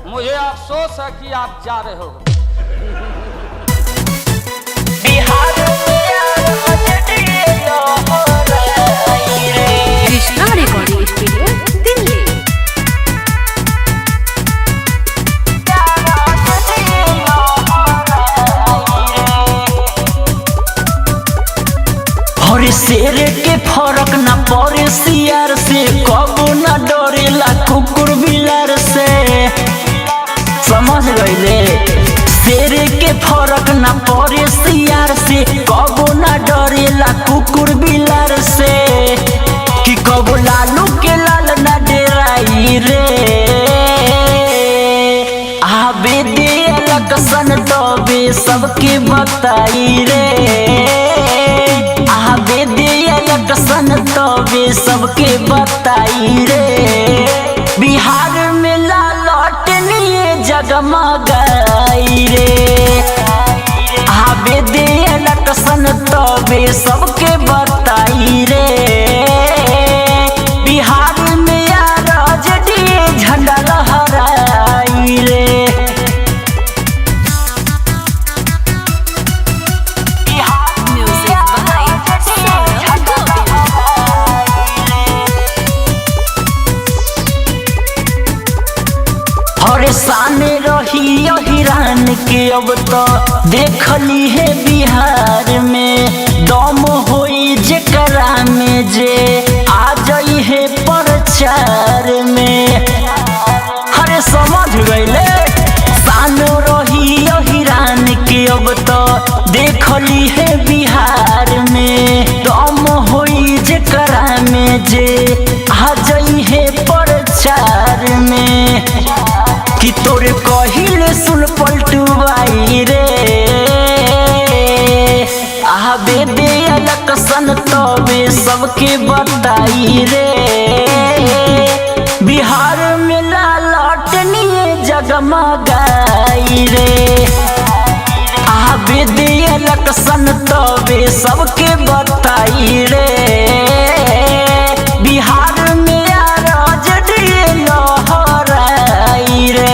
मुझे अफसोस है कि आप जा रहे हो। Krishna recording studio Delhi. और शेर के फर्क न पड़े सियार से, कबो न डरेला कुकुर बिलार से। समझ गईले? शेर के फर्क न पड़े सियार से, कबो न डरेला कुकुर बिलार से। कि कबो लालू के लाल न डेराई रे, आबे दे लकसन तबे सबके बताई रे। आबे दे लकसन तबे सबके बताई रे। बिहार में लालटनिए जगमगाई रे। आबे दे लकसन तबे सबके बताई रे। बिहार में राजडी झंडा लहराई रे। साने रही हिरान के अब तो देखली है बिहार में। दम होई जेकरा में जे आ जाई है प्रचार में। अरे समझ गईले? सानो रही हिरान के अब तो देखली है बिहार में। दम होई जेकरा में जे आ जाई है प्रचार में। कि तोरे कहिले सुन पलटुआई रे। आबे दे लकसन तबे सबके बताई रे। बिहार में लालटनिए जगमगाई रे। आबे दे लकसन तबे सबके बताई रे। बिहार में राजडी लहराई रे।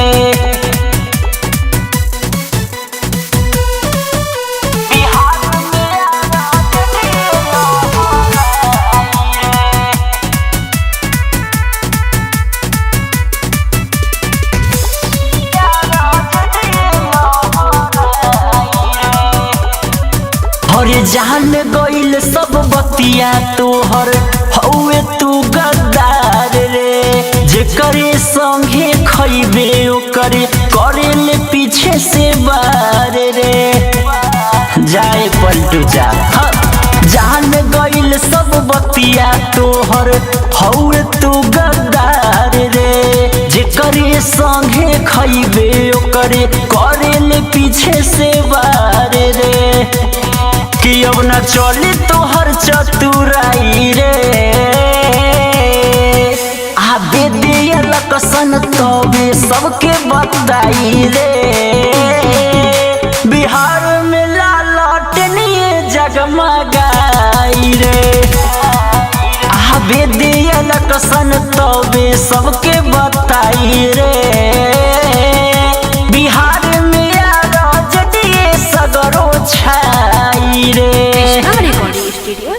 अरे जान गईल सब बतिया तोहर हौवे तू गद्दार रे। जेकरे संगे खइबे ओकरे करेले पीछे से बार रे। जाए पलटू जा। जान गईल सब बतिया तोहर हौवे तू गद्दार रे। जेकरे संगे खइबे ओकरे करेले पीछे से बार रे। कि अब न चली तोहर चतुराई रे। आबे दे लकसन तबे सबके बताई रे। बिहार में लालटनिए जगमगाई रे। आबे दे लकसन तबे सबके बताई रे। बिहार में राजडी सगरो छाई रे। Krishna recording studio